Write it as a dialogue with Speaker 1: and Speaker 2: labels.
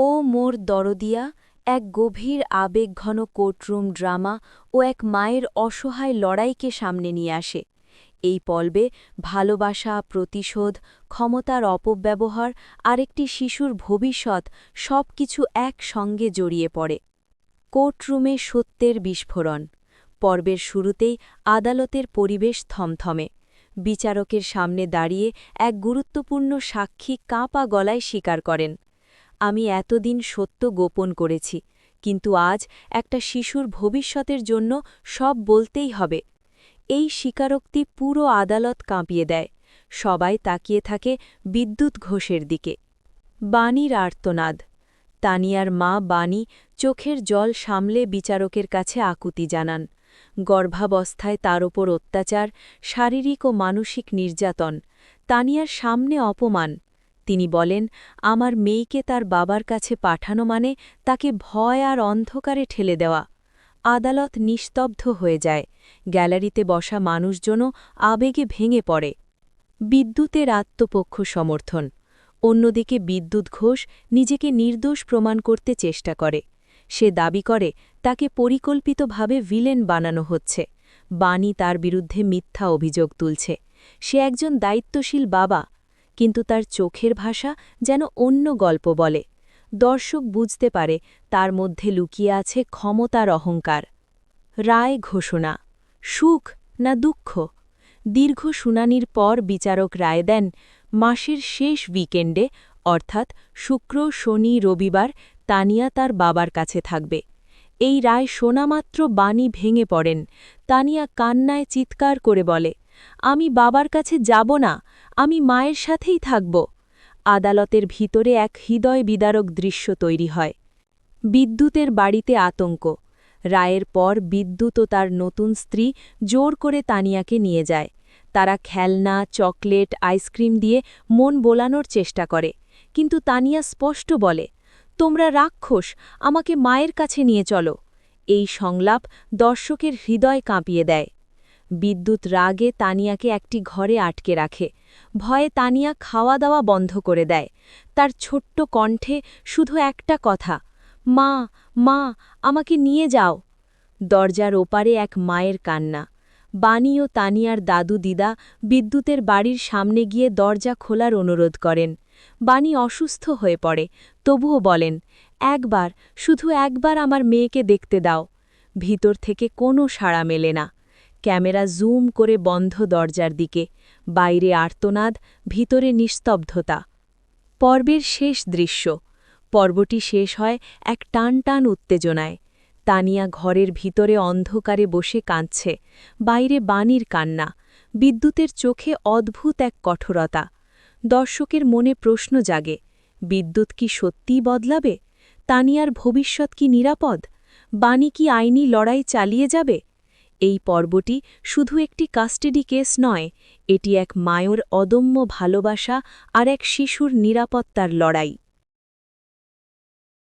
Speaker 1: ও মোর দরদিয়া এক গভীর আবেগঘন কোর্টরুম ড্রামা ও এক মায়ের অসহায় লড়াইকে সামনে নিয়ে আসে। এই পর্বে ভালোবাসা, প্রতিশোধ, ক্ষমতার অপব্যবহার আর একটি শিশুর ভবিষ্যৎ সবকিছু একসঙ্গে জড়িয়ে পড়ে। কোর্টরুমে সত্যের বিস্ফোরণ। পর্বের শুরুতেই আদালতের পরিবেশ থমথমে। বিচারকের সামনে দাঁড়িয়ে এক গুরুত্বপূর্ণ সাক্ষী কাঁপা গলায় স্বীকার করেন, আমি এতদিন সত্য গোপন করেছি, কিন্তু আজ একটা শিশুর ভবিষ্যতের জন্য সব বলতেই হবে। এই স্বীকারোক্তি পুরো আদালত কাঁপিয়ে দেয়। সবাই তাকিয়ে থাকে বিদ্যুৎ ঘোষের দিকে। বাণীর আর্তনাদ। তানিয়ার মা বাণী চোখের জল সামলে বিচারকের কাছে আকুতি জানান। গর্ভাবস্থায় তার ওপর অত্যাচার, শারীরিক ও মানসিক নির্যাতন, তানিয়ার সামনে অপমান। তিনি বলেন, আমার মেয়েকে তার বাবার কাছে পাঠানো মানে তাকে ভয় আর অন্ধকারে ঠেলে দেওয়া। আদালত নিস্তব্ধ হয়ে যায়। গ্যালারিতে বসা মানুষজনও আবেগে ভেঙে পড়ে। বিদ্যুতের আত্মপক্ষ সমর্থন। অন্যদিকে বিদ্যুৎ ঘোষ নিজেকে নির্দোষ প্রমাণ করতে চেষ্টা করে। সে দাবি করে তাকে পরিকল্পিতভাবে ভিলেন বানানো হচ্ছে। বাণী তার বিরুদ্ধে মিথ্যা অভিযোগ তুলছে। সে একজন দায়িত্বশীল বাবা, কিন্তু তার চোখের ভাষা যেন অন্য গল্প বলে। দর্শক বুঝতে পারে তার মধ্যে লুকিয়ে আছে ক্ষমতার অহংকার। রায় ঘোষণা। সুখ না দুঃখ? দীর্ঘ শুনানির পর বিচারক রায় দেন, মাসের শেষ উইকেন্ডে অর্থাৎ শুক্র, শনি, রবিবার তানিয়া তার বাবার কাছে থাকবে। এই রায় শোনামাত্র বাণী ভেঙে পড়েন। তানিয়া কান্নায় চিৎকার করে বলে, আমি বাবার কাছে যাব না, আমি মায়ের সাথেই থাকব। আদালতের ভিতরে এক হৃদয় বিদারক দৃশ্য তৈরি হয়। বিদ্যুতের বাড়িতে আতঙ্ক। রায়ের পর বিদ্যুৎ ও তার নতুন স্ত্রী জোর করে তানিয়াকে নিয়ে যায়। তারা খেলনা, চকলেট, আইসক্রিম দিয়ে মন বোলানোর চেষ্টা করে, কিন্তু তানিয়া স্পষ্ট বলে, তোমরা রাক্ষস, আমাকে মায়ের কাছে নিয়ে চলো। এই সংলাপ দর্শকের হৃদয় কাঁপিয়ে দেয়। বিদ্যুৎ রাগে তানিয়াকে একটি ঘরে আটকে রাখে। ভয়ে তানিয়া খাওয়া দাওয়া বন্ধ করে দেয়। তার ছোট্ট কণ্ঠে শুধু একটা কথা, মা, মা, আমাকে নিয়ে যাও। দরজার ওপারে এক মায়ের কান্না। বাণী ও তানিয়ার দাদু দিদা বিদ্যুতের বাড়ির সামনে গিয়ে দরজা খোলার অনুরোধ করেন। বাণী অসুস্থ হয়ে পড়ে, তবুও বলেন, একবার, শুধু একবার আমার মেয়েকে দেখতে দাও। ভিতর থেকে কোনো সাড়া মেলে না। ক্যামেরা জুম করে বন্ধ দরজার দিকে। বাইরে আর্তনাদ, ভিতরে নিস্তব্ধতা। পর্বের শেষ দৃশ্য। পর্বটি শেষ হয় এক টান টান উত্তেজনায়। তানিয়া ঘরের ভিতরে অন্ধকারে বসে কাঁদছে। বাইরে বাণীর কান্না। বিদ্যুতের চোখে অদ্ভুত এক কঠোরতা। দর্শকের মনে প্রশ্ন জাগে, বিদ্যুৎ কি সত্যিই বদলাবে? তানিয়ার ভবিষ্যৎ কি নিরাপদ? বাণী কি আইনি লড়াই চালিয়ে যাবে? এই পর্বটি শুধু একটি কাস্টাডি কেস নয়, এটি এক মায়ের অদম্য ভালোবাসা আর এক শিশুর নিরাপত্তার লড়াই।